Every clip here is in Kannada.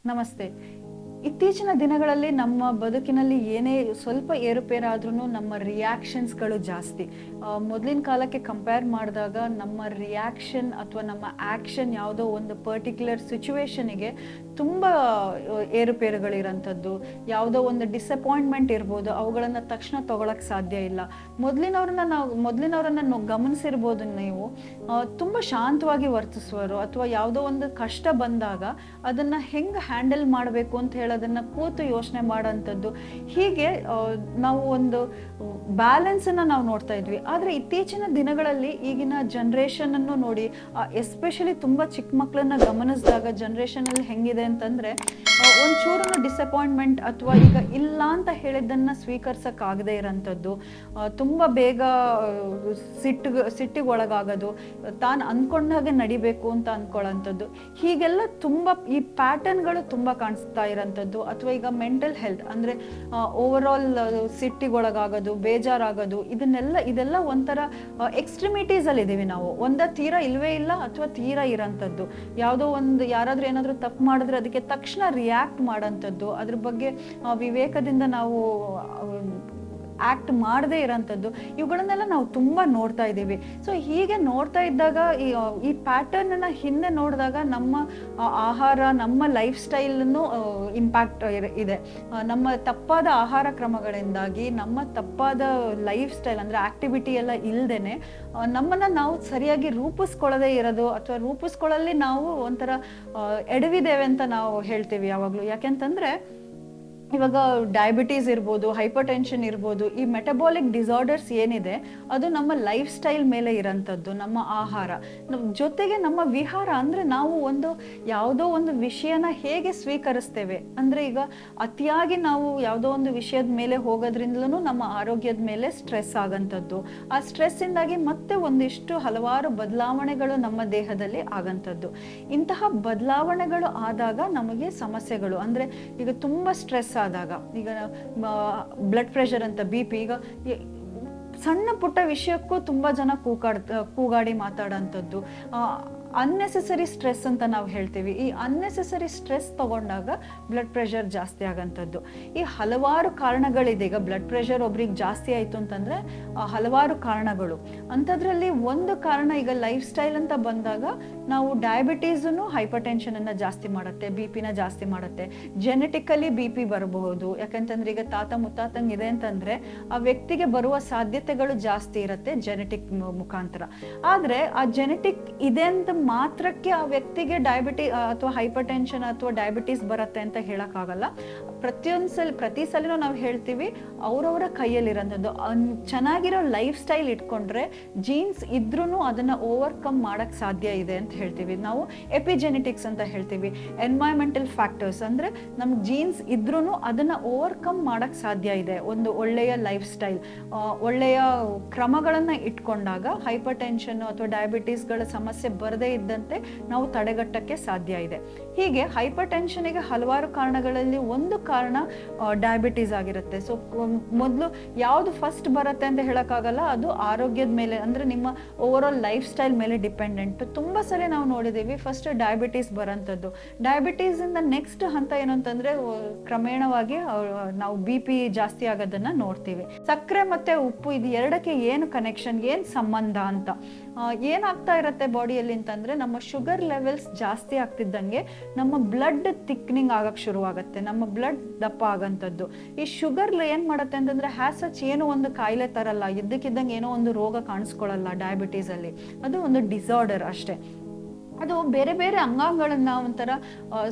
ನಮಸ್ತೆ. ಇತ್ತೀಚಿನ ದಿನಗಳಲ್ಲಿ ನಮ್ಮ ಬದುಕಿನಲ್ಲಿ ಏನೇ ಸ್ವಲ್ಪ ಏರುಪೇರಾದ್ರೂ ನಮ್ಮ ರಿಯಾಕ್ಷನ್ಸ್ಗಳು ಜಾಸ್ತಿ. ಮೊದಲಿನ ಕಾಲಕ್ಕೆ ಕಂಪೇರ್ ಮಾಡಿದಾಗ ನಮ್ಮ ರಿಯಾಕ್ಷನ್ ಅಥವಾ ನಮ್ಮ ಆ್ಯಕ್ಷನ್ ಯಾವುದೋ ಒಂದು ಪರ್ಟಿಕ್ಯುಲರ್ ಸಿಚುವೇಶನಿಗೆ ತುಂಬ ಏರುಪೇರುಗಳಿರೋಂಥದ್ದು. ಯಾವುದೋ ಒಂದು ಡಿಸಪಾಯಿಂಟ್ಮೆಂಟ್ ಇರ್ಬೋದು, ಅವುಗಳನ್ನು ತಕ್ಷಣ ತೊಗೊಳಕ್ಕೆ ಸಾಧ್ಯ ಇಲ್ಲ. ಮೊದಲಿನವರನ್ನು ಗಮನಿಸಿರ್ಬೋದು ನೀವು, ತುಂಬ ಶಾಂತವಾಗಿ ವರ್ತಿಸುವರು, ಅಥವಾ ಯಾವುದೋ ಒಂದು ಕಷ್ಟ ಬಂದಾಗ ಅದನ್ನು ಹೆಂಗೆ ಹ್ಯಾಂಡಲ್ ಮಾಡಬೇಕು ಅಂತ ಹೇಳೋದನ್ನು ಕೂತು ಯೋಚನೆ ಮಾಡೋಂಥದ್ದು. ಹೀಗೆ ನಾವು ಒಂದು ಬ್ಯಾಲೆನ್ಸನ್ನು ನಾವು ನೋಡ್ತಾ ಇದ್ವಿ. ಆದರೆ ಇತ್ತೀಚಿನ ದಿನಗಳಲ್ಲಿ ಈಗಿನ ಜನ್ರೇಷನನ್ನು ನೋಡಿ, ಎಸ್ಪೆಷಲಿ ತುಂಬ ಚಿಕ್ಕ ಮಕ್ಕಳನ್ನ ಗಮನಿಸಿದಾಗ ಜನ್ರೇಷನಲ್ಲಿ ಹೆಂಗಿದೆ ಅಂತಂದರೆ, ಒಂಚೂರನ್ನು ಡಿಸಪಾಯಿಂಟ್ಮೆಂಟ್ ಅಥವಾ ಈಗ ಇಲ್ಲ ಅಂತ ಹೇಳಿದ್ದನ್ನು ಸ್ವೀಕರಿಸೋಕ್ಕಾಗದೇ ಇರೋಂಥದ್ದು, ತುಂಬ ಬೇಗ ಸಿಟ್ಟಿಗೆ ಒಳಗಾಗೋದು, ತಾನು ಅಂದ್ಕೊಂಡಾಗೆ ನಡಿಬೇಕು ಅಂತ ಅಂದ್ಕೊಳ್ಳೋಂಥದ್ದು, ಹೀಗೆಲ್ಲ ತುಂಬ ಈ ಪ್ಯಾಟರ್ನ್ಗಳು ತುಂಬ ಕಾಣಿಸ್ತಾ ಇರೋಂಥದ್ದು. ಅಥವಾ ಈಗ ಮೆಂಟಲ್ ಹೆಲ್ತ್ ಅಂದರೆ ಓವರ್ ಆಲ್ ಸಿಟ್ಟಿಗೆ ಒಳಗಾಗೋದು, ಬೇಜಾರಾಗೋದು, ಇದೆಲ್ಲ ಒಂಥರ ಎಕ್ಸ್ಟ್ರಿಮಿಟೀಸಲ್ಲಿ ಇದ್ದೀವಿ ನಾವು. ತೀರಾ ಇಲ್ವೇ ಇಲ್ಲ ಅಥವಾ ತೀರಾ ಇರೋಂಥದ್ದು. ಯಾವುದೋ ಒಂದು ಯಾರಾದರೂ ಏನಾದರೂ ತಪ್ಪು ಮಾಡಿದ್ರೆ ಅದಕ್ಕೆ ತಕ್ಷಣ ರಿಯಾಕ್ಟ್ ಮಾಡೋಂಥದ್ದು, ಅದ್ರ ಬಗ್ಗೆ ವಿವೇಕದಿಂದ ನಾವು ಆ್ಯಕ್ಟ್ ಮಾಡದೇ ಇರೋಂಥದ್ದು, ಇವುಗಳನ್ನೆಲ್ಲ ನಾವು ತುಂಬ ನೋಡ್ತಾ ಇದ್ದೀವಿ. ಸೊ ಹೀಗೆ ನೋಡ್ತಾ ಇದ್ದಾಗ ಈ ಪ್ಯಾಟರ್ನನ್ನು ಹಿಂದೆ ನೋಡಿದಾಗ ನಮ್ಮ ಆಹಾರ, ನಮ್ಮ ಲೈಫ್ ಸ್ಟೈಲನ್ನು ಇಂಪ್ಯಾಕ್ಟ್ ಇದೆ. ನಮ್ಮ ತಪ್ಪಾದ ಆಹಾರ ಕ್ರಮಗಳಿಂದಾಗಿ, ನಮ್ಮ ತಪ್ಪಾದ ಲೈಫ್ ಸ್ಟೈಲ್ ಅಂದರೆ ಆ್ಯಕ್ಟಿವಿಟಿ ಎಲ್ಲ ಇಲ್ಲದೇ ನಮ್ಮನ್ನು ನಾವು ಸರಿಯಾಗಿ ರೂಪಿಸ್ಕೊಳ್ಳದೇ ಇರೋದು, ಅಥವಾ ರೂಪಿಸ್ಕೊಳ್ಳಲ್ಲಿ ನಾವು ಒಂಥರ ಎಡವಿದ್ದೇವೆ ಅಂತ ನಾವು ಹೇಳ್ತೀವಿ ಯಾವಾಗಲೂ. ಯಾಕೆಂತಂದರೆ ಇವಾಗ ಡಯಾಬಿಟೀಸ್ ಇರ್ಬೋದು, ಹೈಪರ್ ಟೆನ್ಷನ್ ಇರ್ಬೋದು, ಈ ಮೆಟಬಾಲಿಕ್ ಡಿಸಾರ್ಡರ್ಸ್ ಏನಿದೆ ಅದು ನಮ್ಮ ಲೈಫ್ ಸ್ಟೈಲ್ ಮೇಲೆ ಇರೋಂಥದ್ದು, ನಮ್ಮ ಆಹಾರ ಜೊತೆಗೆ ನಮ್ಮ ವಿಹಾರ. ಅಂದರೆ ನಾವು ಯಾವುದೋ ಒಂದು ವಿಷಯನ ಹೇಗೆ ಸ್ವೀಕರಿಸ್ತೇವೆ ಅಂದರೆ, ಈಗ ಅತಿಯಾಗಿ ನಾವು ಯಾವುದೋ ಒಂದು ವಿಷಯದ ಮೇಲೆ ಹೋಗೋದ್ರಿಂದಲೂ ನಮ್ಮ ಆರೋಗ್ಯದ ಮೇಲೆ ಸ್ಟ್ರೆಸ್ ಆಗೋಂಥದ್ದು. ಆ ಸ್ಟ್ರೆಸ್ಸಿಂದಾಗಿ ಮತ್ತೆ ಒಂದಿಷ್ಟು ಹಲವಾರು ಬದಲಾವಣೆಗಳು ನಮ್ಮ ದೇಹದಲ್ಲಿ ಆಗೋಂಥದ್ದು. ಇಂತಹ ಬದಲಾವಣೆಗಳು ಆದಾಗ ನಮಗೆ ಸಮಸ್ಯೆಗಳು ಅಂದರೆ, ಈಗ ತುಂಬ ಸ್ಟ್ರೆಸ್ ಆದಾಗ, ಈಗ ಬ್ಲಡ್ ಪ್ರೆಷರ್ ಅಂತ, BP, ಈಗ ಸಣ್ಣ ಪುಟ್ಟ ವಿಷಯಕ್ಕೂ ತುಂಬ ಜನ ಕೂಗಾಡಿ ಮಾತಾಡೋಂಥದ್ದು, ಅನ್ನೆಸೆಸರಿ ಸ್ಟ್ರೆಸ್ ಅಂತ ನಾವು ಹೇಳ್ತೀವಿ. ಈ ಅನ್ನೆಸೆಸರಿ ಸ್ಟ್ರೆಸ್ ತಗೊಂಡಾಗ ಬ್ಲಡ್ ಪ್ರೆಷರ್ ಜಾಸ್ತಿ ಆಗೋಂಥದ್ದು. ಈ ಹಲವಾರು ಕಾರಣಗಳಿದೆ. ಈಗ ಬ್ಲಡ್ ಪ್ರೆಷರ್ ಒಬ್ರಿಗೆ ಜಾಸ್ತಿ ಆಯಿತು ಅಂತಂದರೆ ಹಲವಾರು ಕಾರಣಗಳು. ಅಂಥದ್ರಲ್ಲಿ ಒಂದು ಕಾರಣ, ಈಗ ಲೈಫ್ ಸ್ಟೈಲ್ ಅಂತ ಬಂದಾಗ ನಾವು ಡಯಾಬಿಟೀಸನ್ನು ಹೈಪರ್ ಟೆನ್ಷನನ್ನು ಜಾಸ್ತಿ ಮಾಡುತ್ತೆ, BP ನ ಜಾಸ್ತಿ ಮಾಡುತ್ತೆ. ಜೆನೆಟಿಕಲಿ BP ಬರಬಹುದು. ಯಾಕಂತಂದ್ರೆ ಈಗ ತಾತ ಮುತ್ತಾತಂಗೆ ಇದೆ ಅಂತಂದರೆ ಆ ವ್ಯಕ್ತಿಗೆ ಬರುವ ಸಾಧ್ಯತೆಗಳು ಜಾಸ್ತಿ ಇರುತ್ತೆ ಜೆನೆಟಿಕ್ ಮುಖಾಂತರ. ಆದರೆ ಆ ಜೆನೆಟಿಕ್ ಇದೆ ಅಂತ ಮಾತ್ರಕ್ಕೆ ಆ ವ್ಯಕ್ತಿಗೆ ಅಥವಾ ಹೈಪರ್ ಟೆನ್ಷನ್ ಅಥವಾ ಡಯಾಬಿಟೀಸ್ ಬರುತ್ತೆ ಅಂತ ಹೇಳೋಕ್ಕಾಗಲ್ಲ. ಪ್ರತಿ ಸಲಿನೂ ನಾವು ಹೇಳ್ತೀವಿ, ಅವರವರ ಕೈಯಲ್ಲಿರೋಂಥದ್ದು. ಚೆನ್ನಾಗಿರೋ ಲೈಫ್ ಸ್ಟೈಲ್ ಇಟ್ಕೊಂಡ್ರೆ ಜೀನ್ಸ್ ಇದ್ರೂ ಅದನ್ನು ಓವರ್ಕಮ್ ಮಾಡೋಕ್ಕೆ ಸಾಧ್ಯ ಇದೆ ಅಂತ ಹೇಳ್ತೀವಿ. ನಾವು ಎಪಿಜೆನೆಟಿಕ್ಸ್ ಅಂತ ಹೇಳ್ತೀವಿ. ಎನ್ವೈರನ್ಮೆಂಟಲ್ ಫ್ಯಾಕ್ಟರ್ಸ್ ಅಂದರೆ ನಮ್ಗೆ ಜೀನ್ಸ್ ಇದ್ರೂ ಅದನ್ನು ಓವರ್ಕಮ್ ಮಾಡೋಕ್ಕೆ ಸಾಧ್ಯ ಇದೆ. ಒಂದು ಒಳ್ಳೆಯ ಲೈಫ್ ಸ್ಟೈಲ್, ಒಳ್ಳೆಯ ಕ್ರಮಗಳನ್ನು ಇಟ್ಕೊಂಡಾಗ ಹೈಪರ್ ಟೆನ್ಷನ್ ಅಥವಾ ಡಯಾಬಿಟೀಸ್ಗಳ ಸಮಸ್ಯೆ ಬರದೇ ಇದ್ದಂತೆ ನಾವು ತಡೆಗಟ್ಟಕ್ಕೆ ಸಾಧ್ಯ ಇದೆ. ಹೀಗೆ ಹೈಪರ್ ಟೆನ್ಷನ್ಗೆ ಹಲವಾರು ಕಾರಣಗಳಲ್ಲಿ ಒಂದು ಕಾರಣ ಡಯಾಬಿಟೀಸ್ ಆಗಿರುತ್ತೆ. ಸೊ ಮೊದಲು ಯಾವುದು ಫಸ್ಟ್ ಬರುತ್ತೆ ಅಂತ ಹೇಳೋಕ್ಕಾಗಲ್ಲ, ಅದು ಆರೋಗ್ಯದ ಮೇಲೆ ಅಂದರೆ ನಿಮ್ಮ ಓವರ್ ಆಲ್ ಲೈಫ್ ಸ್ಟೈಲ್ ಮೇಲೆ ಡಿಪೆಂಡೆಂಟ್. ತುಂಬ ಸಲ ನಾವು ನೋಡಿದ್ದೀವಿ, ಫಸ್ಟ್ ಡಯಾಬಿಟೀಸ್ ಬರೋಂಥದ್ದು. ಡಯಾಬಿಟೀಸಿಂದ ನೆಕ್ಸ್ಟ್ ಹಂತ ಏನು ಅಂತಂದರೆ, ಕ್ರಮೇಣವಾಗಿ ನಾವು BP ಜಾಸ್ತಿ ಆಗೋದನ್ನು ನೋಡ್ತೀವಿ. ಸಕ್ಕರೆ ಮತ್ತು ಉಪ್ಪು, ಇದು ಎರಡಕ್ಕೆ ಏನು ಕನೆಕ್ಷನ್, ಏನು ಸಂಬಂಧ ಅಂತ ಏನಾಗ್ತಾ ಇರುತ್ತೆ ಬಾಡಿಯಲ್ಲಿ ಅಂತಂದರೆ, ನಮ್ಮ ಶುಗರ್ ಲೆವೆಲ್ಸ್ ಜಾಸ್ತಿ ಆಗ್ತಿದ್ದಂಗೆ ನಮ್ಮ ಬ್ಲಡ್ ಥಿಕ್ನಿಂಗ್ ಆಗಕ್ಕೆ ಶುರುವಾಗುತ್ತೆ, ನಮ್ಮ ಬ್ಲಡ್ ದಪ್ಪ ಆಗೋಂಥದ್ದು. ಈ ಶುಗರ್ ಏನು ಮಾಡುತ್ತೆ ಅಂತಂದರೆ, ಹ್ಯಾಸಚ್ ಏನೋ ಒಂದು ಕಾಯಿಲೆ ತರಲ್ಲ, ಇದ್ದಕ್ಕಿದ್ದಂಗೆ ಏನೋ ಒಂದು ರೋಗ ಕಾಣಿಸ್ಕೊಳ್ಳಲ್ಲ ಡಯಾಬಿಟೀಸಲ್ಲಿ. ಅದು ಒಂದು ಡಿಸಾರ್ಡರ್ ಅಷ್ಟೇ. ಅದು ಬೇರೆ ಬೇರೆ ಅಂಗಾಂಗಗಳನ್ನು ಒಂಥರ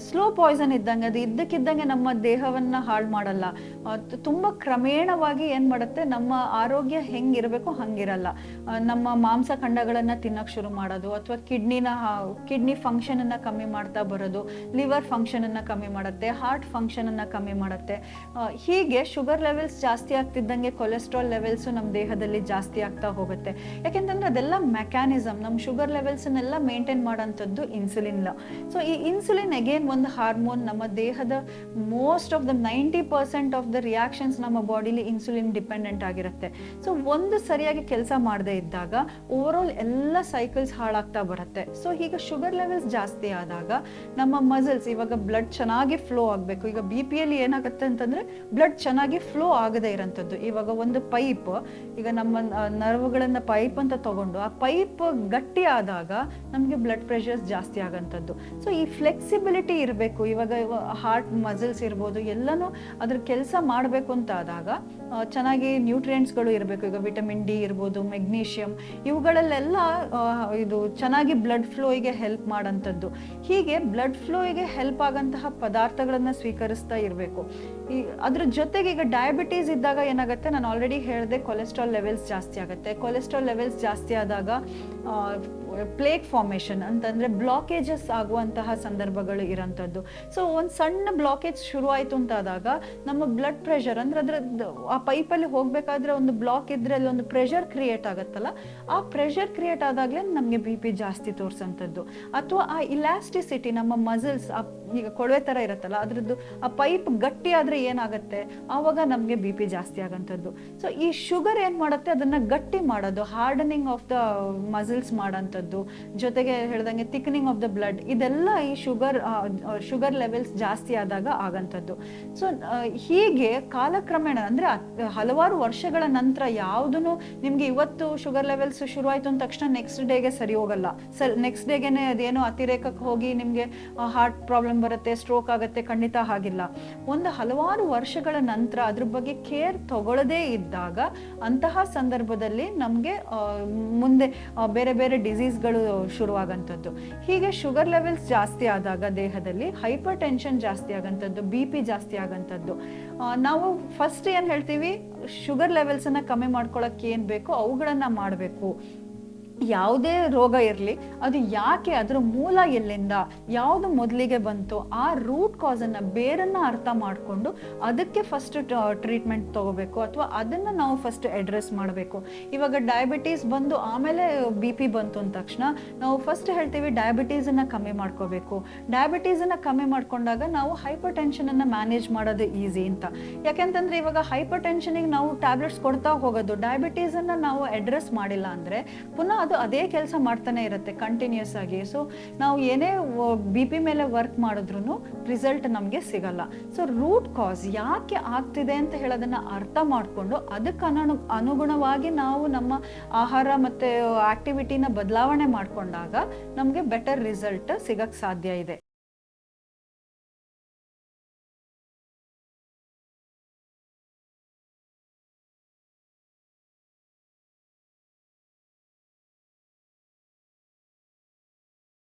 ಸ್ಲೋ ಪಾಯ್ಸನ್ ಇದ್ದಂಗೆ, ಅದು ಇದ್ದಕ್ಕಿದ್ದಂಗೆ ನಮ್ಮ ದೇಹವನ್ನು ಹಾಳು ಮಾಡಲ್ಲ. ತುಂಬ ಕ್ರಮೇಣವಾಗಿ ಏನು ಮಾಡುತ್ತೆ, ನಮ್ಮ ಆರೋಗ್ಯ ಹೆಂಗಿರಬೇಕು ಹಂಗಿರಲ್ಲ. ನಮ್ಮ ಮಾಂಸಖಂಡಗಳನ್ನು ತಿನ್ನೋಕ್ಕೆ ಶುರು ಮಾಡೋದು, ಅಥವಾ ಕಿಡ್ನಿ ಫಂಕ್ಷನನ್ನು ಕಮ್ಮಿ ಮಾಡ್ತಾ ಬರೋದು, ಲಿವರ್ ಫಂಕ್ಷನನ್ನು ಕಮ್ಮಿ ಮಾಡುತ್ತೆ, ಹಾರ್ಟ್ ಫಂಕ್ಷನನ್ನು ಕಮ್ಮಿ ಮಾಡುತ್ತೆ. ಹೀಗೆ ಶುಗರ್ ಲೆವೆಲ್ಸ್ ಜಾಸ್ತಿ ಆಗ್ತಿದ್ದಂಗೆ ಕೊಲೆಸ್ಟ್ರಾಲ್ ಲೆವೆಲ್ಸು ನಮ್ಮ ದೇಹದಲ್ಲಿ ಜಾಸ್ತಿ ಆಗ್ತಾ ಹೋಗುತ್ತೆ. ಯಾಕೆಂತಂದರೆ ಅದೆಲ್ಲ ಮೆಕ್ಯಾನಿಸಮ್. ನಮ್ಮ ಶುಗರ್ ಲೆವೆಲ್ಸನ್ನೆಲ್ಲ ಮೇಂಟೈನ್ ಮಾಡೋ ಮಾಡುವಂಥದ್ದು ಇನ್ಸುಲಿನ್. ಸೊ ಈ ಇನ್ಸುಲಿನ್ ಅಗೇನ್ ಒಂದು ಹಾರ್ಮೋನ್, ನಮ್ಮ ದೇಹದ most of the 90% of the reactions ನಮ್ಮ ಬಾಡಿಲಿ ಇನ್ಸುಲಿನ್ ಡಿಪೆಂಡೆಂಟ್ ಆಗಿರುತ್ತೆ. ಸೊ ಒಂದು ಸರಿಯಾಗಿ ಕೆಲಸ ಮಾಡದೇ ಇದ್ದಾಗ ಓವರ್ ಆಲ್ ಎಲ್ಲ ಸೈಕಲ್ಸ್ ಹಾಳಾಗ್ತಾ ಬರುತ್ತೆ. ಸೊ ಈಗ ಶುಗರ್ ಲೆವೆಲ್ಸ್ ಜಾಸ್ತಿ ಆದಾಗ ನಮ್ಮ ಮಸಲ್ಸ್, ಇವಾಗ ಬ್ಲಡ್ ಚೆನ್ನಾಗಿ ಫ್ಲೋ ಆಗಬೇಕು. ಈಗ ಬಿ ಪಿಯಲ್ಲಿ ಏನಾಗುತ್ತೆ ಅಂತಂದ್ರೆ ಬ್ಲಡ್ ಚೆನ್ನಾಗಿ ಫ್ಲೋ ಆಗದೆ ಇರೋಂಥದ್ದು. ಇವಾಗ ಒಂದು ಪೈಪ್, ಈಗ ನಮ್ಮ ನರ್ವ್ಗಳನ್ನ ಪೈಪ್ ಅಂತ ತಗೊಂಡು ಆ ಪೈಪ್ ಗಟ್ಟಿ ಆದಾಗ ನಮಗೆ ಬ್ಲಡ್ ಪ್ರೆಷರ್ಸ್ ಜಾಸ್ತಿ ಆಗೋಂಥದ್ದು. ಸೊ ಈ ಫ್ಲೆಕ್ಸಿಬಿಲಿಟಿ ಇರಬೇಕು. ಇವಾಗ ಹಾರ್ಟ್ ಮಸಲ್ಸ್ ಇರ್ಬೋದು, ಎಲ್ಲನೂ ಅದ್ರ ಕೆಲಸ ಮಾಡಬೇಕು ಅಂತ ಆದಾಗ ಚೆನ್ನಾಗಿ ನ್ಯೂಟ್ರಿಯೆಂಟ್ಸ್ಗಳು ಇರಬೇಕು. ಈಗ ವಿಟಮಿನ್ ಡಿ ಇರ್ಬೋದು, ಮೆಗ್ನೀಷಿಯಂ, ಇವುಗಳಲ್ಲೆಲ್ಲ ಇದು ಚೆನ್ನಾಗಿ ಬ್ಲಡ್ ಫ್ಲೋಯಿಗೆ ಹೆಲ್ಪ್ ಮಾಡೋಂಥದ್ದು. ಹೀಗೆ ಬ್ಲಡ್ ಫ್ಲೋಯಿಗೆ ಹೆಲ್ಪ್ ಆಗೋಂತಹ ಪದಾರ್ಥಗಳನ್ನು ಸ್ವೀಕರಿಸ್ತಾ ಇರಬೇಕು. ಅದ್ರ ಜೊತೆಗೆ ಈಗ ಡಯಾಬಿಟೀಸ್ ಇದ್ದಾಗ ಏನಾಗುತ್ತೆ, ನಾನು ಆಲ್ರೆಡಿ ಹೇಳಿದೆ, ಕೊಲೆಸ್ಟ್ರಾಲ್ ಲೆವೆಲ್ಸ್ ಜಾಸ್ತಿ ಆಗುತ್ತೆ. ಕೊಲೆಸ್ಟ್ರಾಲ್ ಲೆವೆಲ್ಸ್ ಜಾಸ್ತಿ ಆದಾಗ ಪ್ಲೇಕ್ ಫಾರ್ಮೇಷನ್ ಅಂತಂದರೆ ಬ್ಲಾಕೇಜಸ್ ಆಗುವಂತಹ ಸಂದರ್ಭಗಳು ಇರೋಂಥದ್ದು. ಸೊ ಒಂದು ಸಣ್ಣ ಬ್ಲಾಕೇಜ್ ಶುರುವಾಯಿತು ಅಂತಾದಾಗ ನಮ್ಮ ಬ್ಲಡ್ ಪ್ರೆಷರ್, ಅಂದರೆ ಅದರ ಆ ಪೈಪಲ್ಲಿ ಹೋಗಬೇಕಾದ್ರೆ ಒಂದು ಬ್ಲಾಕ್ ಇದ್ದರೆ ಅಲ್ಲಿ ಒಂದು ಪ್ರೆಷರ್ ಕ್ರಿಯೇಟ್ ಆಗುತ್ತಲ್ಲ, ಆ ಪ್ರೆಷರ್ ಕ್ರಿಯೇಟ್ ಆದಾಗಲೇ ನಮಗೆ ಬಿ ಪಿ ಜಾಸ್ತಿ ತೋರಿಸೋಂಥದ್ದು. ಅಥವಾ ಆ ಇಲಾಸ್ಟಿಸಿಟಿ, ನಮ್ಮ ಮಸಲ್ಸ್ ಈಗ ಕೊಳವೆ ಥರ ಇರುತ್ತಲ್ಲ, ಅದ್ರದ್ದು ಆ ಪೈಪ್ ಗಟ್ಟಿ ಆದರೆ ಏನಾಗುತ್ತೆ, ಆವಾಗ ನಮಗೆ ಬಿ ಪಿ ಜಾಸ್ತಿ ಆಗೋಂಥದ್ದು. ಸೊ ಈ ಶುಗರ್ ಏನು ಮಾಡುತ್ತೆ, ಅದನ್ನು ಗಟ್ಟಿ ಮಾಡೋದು, ಹಾರ್ಡನಿಂಗ್ ಆಫ್ ದ ಮಸಲ್ಸ್ ಮಾಡೋಂಥದ್ದು, ಜೊತೆಗೆ ಹೇಳ್ದಂಗೆ ಥಿಕ್ನಿಂಗ್ ಆಫ್ ದ ಬ್ಲಡ್, ಇದೆಲ್ಲ ಈ ಶುಗರ್ ಲೆವೆಲ್ಸ್ ಜಾಸ್ತಿ ಆದಾಗ ಆಗೋಂಥದ್ದು. ಸೊ ಹೀಗೆ ಕಾಲಕ್ರಮೇಣ, ಅಂದರೆ ಹಲವಾರು ವರ್ಷಗಳ ನಂತರ ಯಾವುದೂ ನಿಮಗೆ ಇವತ್ತು ಶುಗರ್ ಲೆವೆಲ್ಸ್ ಶುರುವಾಯಿತು ಅಂದ ತಕ್ಷಣ ನೆಕ್ಸ್ಟ್ ಡೇಗೆ ಸರಿ ಹೋಗಲ್ಲ. ನೆಕ್ಸ್ಟ್ ಡೇಗೆನೆ ಅದೇನೋ ಅತಿರೇಕಕ್ಕೆ ಹೋಗಿ ನಿಮಗೆ ಹಾರ್ಟ್ ಪ್ರಾಬ್ಲಮ್ ಬರುತ್ತೆ, ಸ್ಟ್ರೋಕ್ ಆಗುತ್ತೆ, ಖಂಡಿತ ಆಗಿಲ್ಲ. ಒಂದು ಹಲವಾರು ವರ್ಷಗಳ ನಂತರ ಅದ್ರ ಬಗ್ಗೆ ಕೇರ್ ತಗೊಳ್ಳದೇ ಇದ್ದಾಗ ಅಂತಹ ಸಂದರ್ಭದಲ್ಲಿ ನಮಗೆ ಮುಂದೆ ಬೇರೆ ಬೇರೆ ಡಿಸೀಸ್ಗಳು ಶುರುವಾಗಂಥದ್ದು. ಹೀಗೆ ಶುಗರ್ ಲೆವೆಲ್ಸ್ ಜಾಸ್ತಿ ಆದಾಗ ದೇಹದಲ್ಲಿ ಹೈಪರ್ ಟೆನ್ಷನ್ ಜಾಸ್ತಿ ಆಗೋಂಥದ್ದು, ಬಿ ಪಿ ಜಾಸ್ತಿ ಆಗೋಂಥದ್ದು. ನಾವು ಫಸ್ಟ್ ಏನು ಹೇಳ್ತೀವಿ, ಶುಗರ್ ಲೆವೆಲ್ಸನ್ನು ಕಮ್ಮಿ ಮಾಡ್ಕೊಳ್ಳೋಕ್ಕೆ ಏನು ಬೇಕೋ ಅವುಗಳನ್ನು ಮಾಡಬೇಕು. ಯಾವುದೇ ರೋಗ ಇರಲಿ, ಅದು ಯಾಕೆ, ಅದರ ಮೂಲ ಎಲ್ಲಿಂದ, ಯಾವುದು ಮೊದಲಿಗೆ ಬಂತು, ಆ ರೂಟ್ ಕಾಸನ್ನು, ಬೇರನ್ನು ಅರ್ಥ ಮಾಡಿಕೊಂಡು ಅದಕ್ಕೆ ಫಸ್ಟ್ ಟ್ರೀಟ್ಮೆಂಟ್ ತಗೋಬೇಕು, ಅಥವಾ ಅದನ್ನು ನಾವು ಫಸ್ಟ್ ಅಡ್ರೆಸ್ ಮಾಡಬೇಕು. ಇವಾಗ ಡಯಾಬಿಟೀಸ್ ಬಂದು ಆಮೇಲೆ ಬಿ ಪಿ ಬಂತು ಅಂದ ತಕ್ಷಣ ನಾವು ಫಸ್ಟ್ ಹೇಳ್ತೀವಿ ಡಯಾಬಿಟೀಸನ್ನು ಕಮ್ಮಿ ಮಾಡ್ಕೋಬೇಕು. ಡಯಾಬಿಟೀಸನ್ನು ಕಮ್ಮಿ ಮಾಡ್ಕೊಂಡಾಗ ನಾವು ಹೈಪರ್ ಟೆನ್ಷನನ್ನು ಮ್ಯಾನೇಜ್ ಮಾಡೋದು ಈಸಿ ಅಂತ. ಯಾಕೆಂತಂದರೆ ಇವಾಗ ಹೈಪರ್ ಟೆನ್ಷನಿಗೆ ನಾವು ಟ್ಯಾಬ್ಲೆಟ್ಸ್ ಕೊಡ್ತಾ ಹೋಗೋದು, ಡಯಾಬಿಟೀಸನ್ನು ನಾವು ಅಡ್ರೆಸ್ ಮಾಡಿಲ್ಲ ಅಂದರೆ ಪುನಃ ಅದು ಅದೇ ಕೆಲಸ ಮಾಡ್ತಾನೆ ಇರುತ್ತೆ ಕಂಟಿನ್ಯೂಸ್ ಆಗಿ. ಸೊ ನಾವು ಏನೇ ಬಿ ಪಿ ಮೇಲೆ ವರ್ಕ್ ಮಾಡಿದ್ರೂ ರಿಸಲ್ಟ್ ನಮಗೆ ಸಿಗಲ್ಲ. ಸೊ ರೂಟ್ ಕಾಸ್ ಯಾಕೆ ಆಗ್ತಿದೆ ಅಂತ ಹೇಳೋದನ್ನ ಅರ್ಥ ಮಾಡಿಕೊಂಡು ಅದಕ್ಕೆ ಅನುಗುಣವಾಗಿ ನಾವು ನಮ್ಮ ಆಹಾರ ಮತ್ತು ಆಕ್ಟಿವಿಟಿನ ಬದಲಾವಣೆ ಮಾಡಿಕೊಂಡಾಗ ನಮಗೆ ಬೆಟರ್ ರಿಸಲ್ಟ್ ಸಿಗಕ್ಕೆ ಸಾಧ್ಯ ಇದೆ.